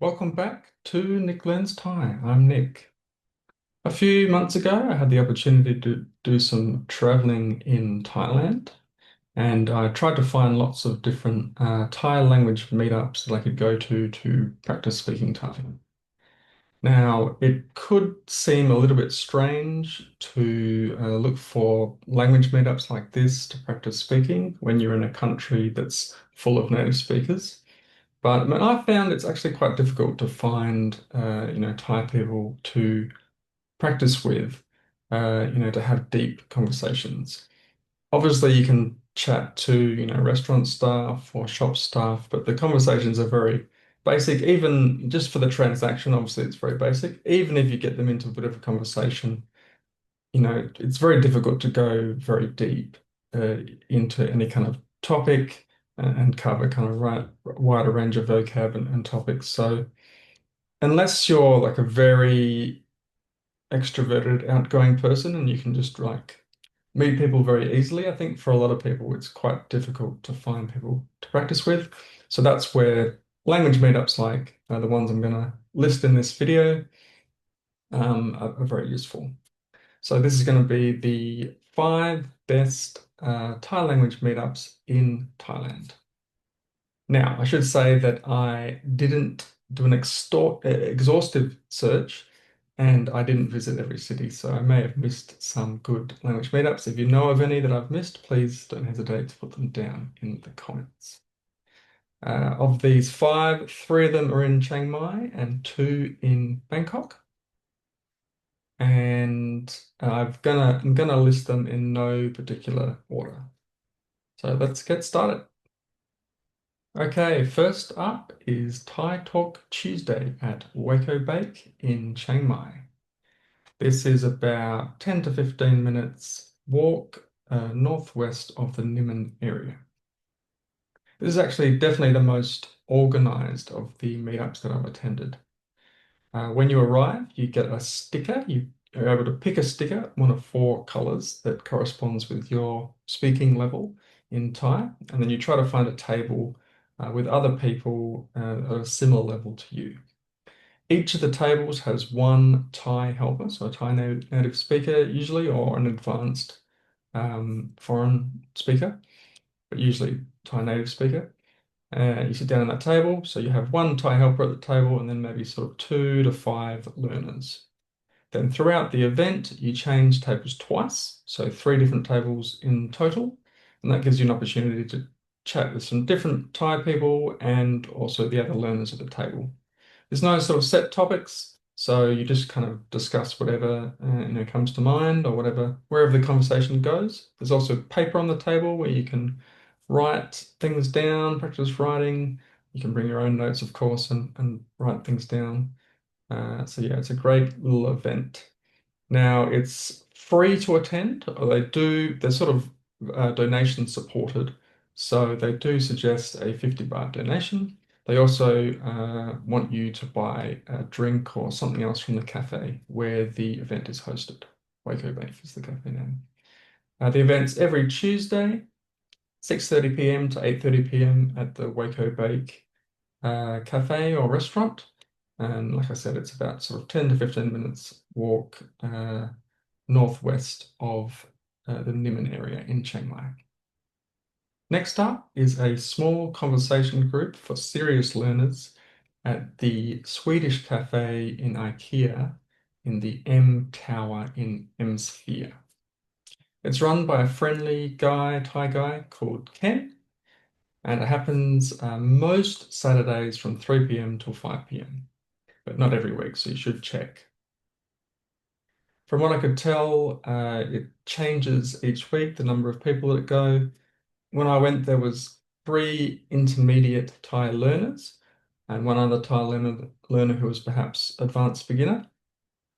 Welcome back to Nick Learns Thai. I'm Nick. A few months ago, I had the opportunity to do some traveling in Thailand, and I tried to find lots of different Thai language meetups that I could go to practice speaking Thai. Now, it could seem a little bit strange to look for language meetups like this to practice speaking when you're in a country that's full of native speakers. But I mean, I found it's actually quite difficult to find, Thai people to practice with, to have deep conversations. Obviously, you can chat to, restaurant staff or shop staff, but the conversations are very basic. Even just for the transaction, obviously, it's very basic. Even if you get them into a bit of a conversation, it's very difficult to go very deep uh, into any kind of topic and cover kind of wider range of vocab and topics. So unless you're like a very extroverted, outgoing person and you can just like meet people very easily, I think for a lot of people it's quite difficult to find people to practice with. So that's where language meetups like the ones I'm going to list in this video are very useful. So this is going to be the five best Thai language meetups in Thailand. Now, I should say that I didn't do an exhaustive search and I didn't visit every city, so I may have missed some good language meetups. If you know of any that I've missed, please don't hesitate to put them down in the comments. Of these five, three of them are in Chiang Mai and two in Bangkok. And I'm gonna list them in no particular order. So let's get started. Okay, first up is Thai Talk Tuesday at Wako Bake in Chiang Mai. This is about 10 to 15 minutes walk northwest of the Niman area. This is actually definitely the most organized of the meetups that I've attended. When you arrive, you get a sticker. You are able to pick a sticker, one of four colors that corresponds with your speaking level in Thai, and then you try to find a table with other people at a similar level to you. Each of the tables has one Thai helper, so a Thai native speaker usually, or an advanced foreign speaker, but usually Thai native speaker. You sit down at that table, so you have one Thai helper at the table and then maybe sort of 2 to 5 learners. Then throughout the event, you change tables twice, so three different tables in total, and that gives you an opportunity to chat with some different Thai people and also the other learners at the table. There's no sort of set topics, so you just kind of discuss whatever comes to mind or whatever wherever the conversation goes. There's also paper on the table where you can write things down, practice writing. You can bring your own notes, of course, and write things down. So yeah, it's a great little event. Now it's free to attend. Or they're sort of donation supported. So they do suggest a 50 baht donation. They also want you to buy a drink or something else from the cafe where the event is hosted. Wako Bake is the cafe name. The event's every Tuesday, 6:30 p.m. to 8:30 p.m. at the Wako Bake cafe or restaurant. And like I said, it's about sort of 10 to 15 minutes walk northwest of the Niman area in Chiang Mai. Next up is a small conversation group for serious learners at the Swedish cafe in IKEA in the M Tower in Emsphere. It's run by a friendly Thai guy called Ken, and it happens most Saturdays from 3 p.m. till 5 p.m. but not every week, so you should check. From what I could tell, it changes each week, the number of people that go. When I went, there was three intermediate Thai learners and one other Thai learner who was perhaps advanced beginner,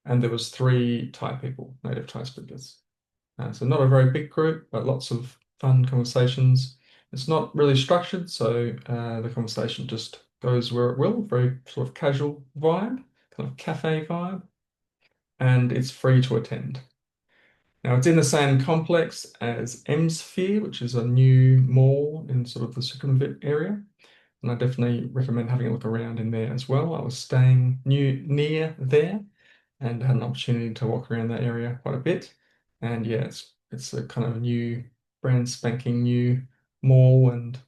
and there was three Thai people, native Thai speakers. So not a very big group, but lots of fun conversations. It's not really structured, so the conversation just goes where it will, very sort of casual vibe, kind of cafe vibe, and it's free to attend. Now, it's in the same complex as Emsphere, which is a new mall in sort of the Sukhumvit area. and I definitely recommend having a look around in there as well. I was staying near there and had an opportunity to walk around that area quite a bit. And yeah, it's a kind of new, brand spanking new mall, and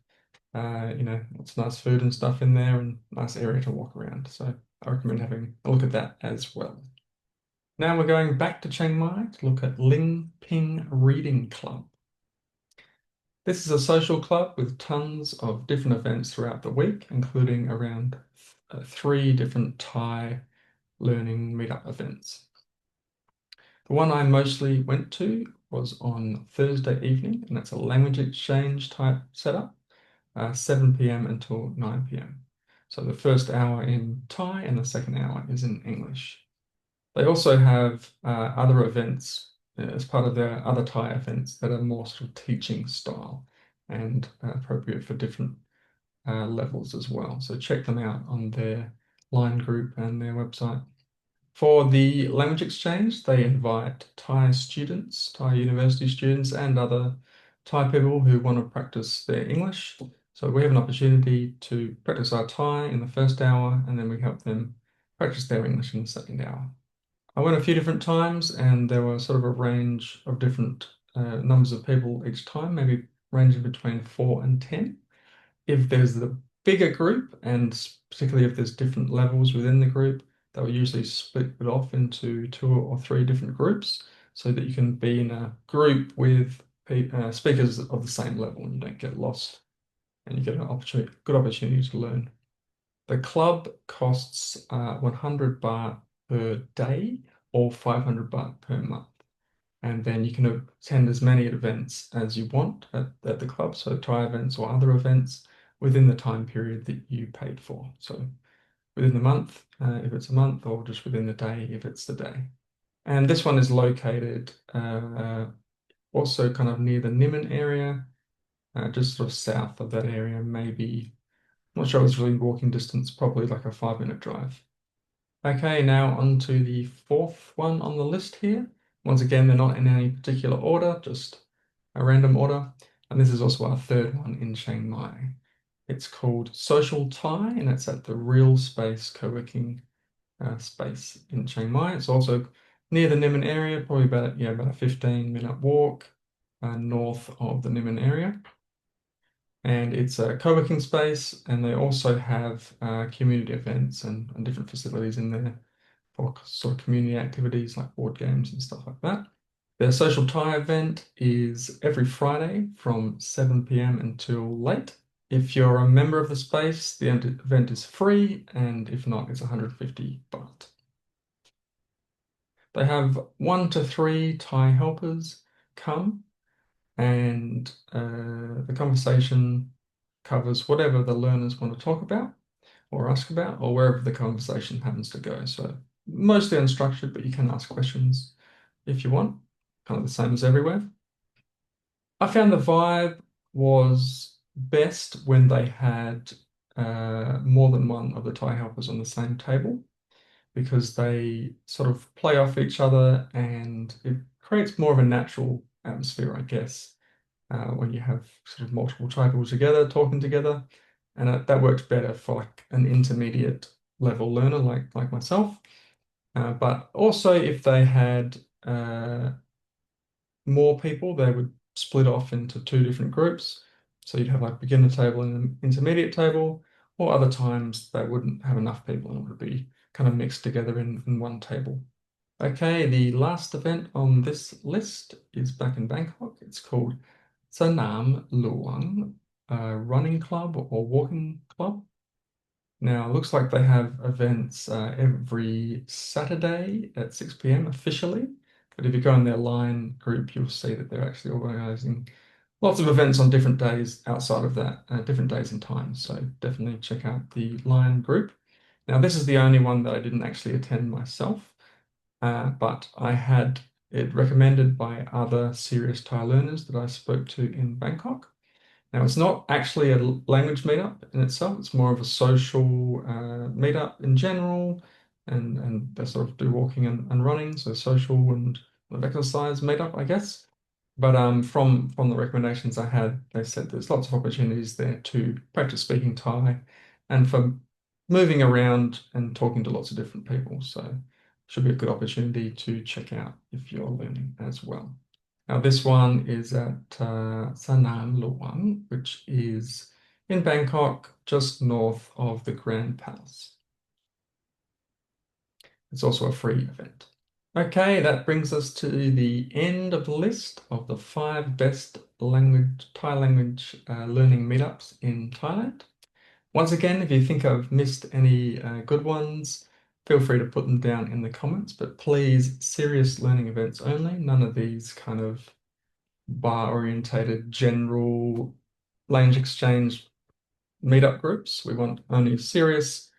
lots of nice food and stuff in there, and nice area to walk around. So I recommend having a look at that as well. Now we're going back to Chiang Mai to look at Ling Reading Club. This is a social club with tons of different events throughout the week, including around 3 different Thai learning meetup events. The one I mostly went to was on Thursday evening, and that's a language exchange type setup, 7 p.m. until 9 p.m. So the first hour in Thai and the second hour is in English. They also have other events as part of their other Thai events that are more sort of teaching style and appropriate for different levels as well. So check them out on their line group and their website. For the language exchange, they invite Thai students, Thai university students, and other Thai people who want to practice their English. So we have an opportunity to practice our Thai in the first hour, and then we help them practice their English in the second hour. I went a few different times, and there were sort of a range of different numbers of people each time, maybe ranging between 4 and 10. If there's the bigger group, and particularly if there's different levels within the group, they'll usually split it off into 2 or 3 different groups so that you can be in a group with speakers of the same level and you don't get lost and you get an good opportunity to learn. The club costs 100 baht per day or 500 baht per month. And then you can attend as many events as you want at the club, so Thai events or other events within the time period that you paid for. So within the month, if it's a month, or just within the day, if it's the day. And this one is located also kind of near the Niman area, just sort of south of that area, maybe, I'm not sure it's really walking distance, probably like a 5-minute drive. Okay, now on to the fourth one on the list here. Once again, they're not in any particular order, just a random order. And this is also our third one in Chiang Mai. It's called Social Thai, and it's at the Real Space Coworking space in Chiang Mai. It's also near the Niman area, probably about a 15-minute walk north of the Niman area. And it's a co-working space, and they also have community events and different facilities in there for sort of community activities like board games and stuff like that. Their social Thai event is every Friday from 7 p.m. until late. If you're a member of the space, the event is free, and if not, it's 150 baht. They have 1 to 3 Thai helpers come, and the conversation covers whatever the learners want to talk about or ask about, or wherever the conversation happens to go. So mostly unstructured, but you can ask questions if you want, kind of the same as everywhere. I found the vibe was best when they had more than one of the Thai helpers on the same table, because they sort of play off each other and it creates more of a natural atmosphere, I guess, when you have sort of multiple tribals together, talking together. And that works better for like an intermediate level learner like myself. But also if they had more people, they would split off into 2 different groups. So you'd have like beginner table and an intermediate table, or other times they wouldn't have enough people and it would be kind of mixed together in one table. Okay, the last event on this list is back in Bangkok. It's called Sanam Luang, running club or walking club. Now, it looks like they have events every Saturday at 6 p.m. officially. But if you go in their line group, you'll see that they're actually organizing lots of events on different days outside of that, different days and times. So definitely check out the line group. Now, this is the only one that I didn't actually attend myself, but I had it recommended by other serious Thai learners that I spoke to in Bangkok. Now, it's not actually a language meetup in itself, it's more of a social meetup in general, and they sort of do walking and running, so social and exercise meetup, I guess. But from the recommendations I had, they said there's lots of opportunities there to practice speaking Thai and for moving around and talking to lots of different people. So should be a good opportunity to check out if you're learning as well. Now this one is at Sanam Luang, which is in Bangkok, just north of the Grand Palace. It's also a free event. Okay, that brings us to the end of the list of the 5 best Thai language learning meetups in Thailand. Once again, if you think I've missed any good ones, feel free to put them down in the comments, but please, serious learning events only, none of these kind of bar-orientated general language exchange meetup groups. We want only serious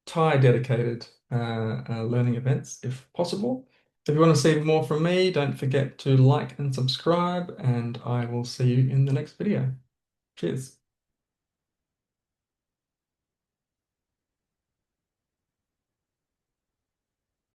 Thai dedicated learning events if possible. If you want to see more from me, don't forget to like and subscribe, and I will see you in the next video. Cheers.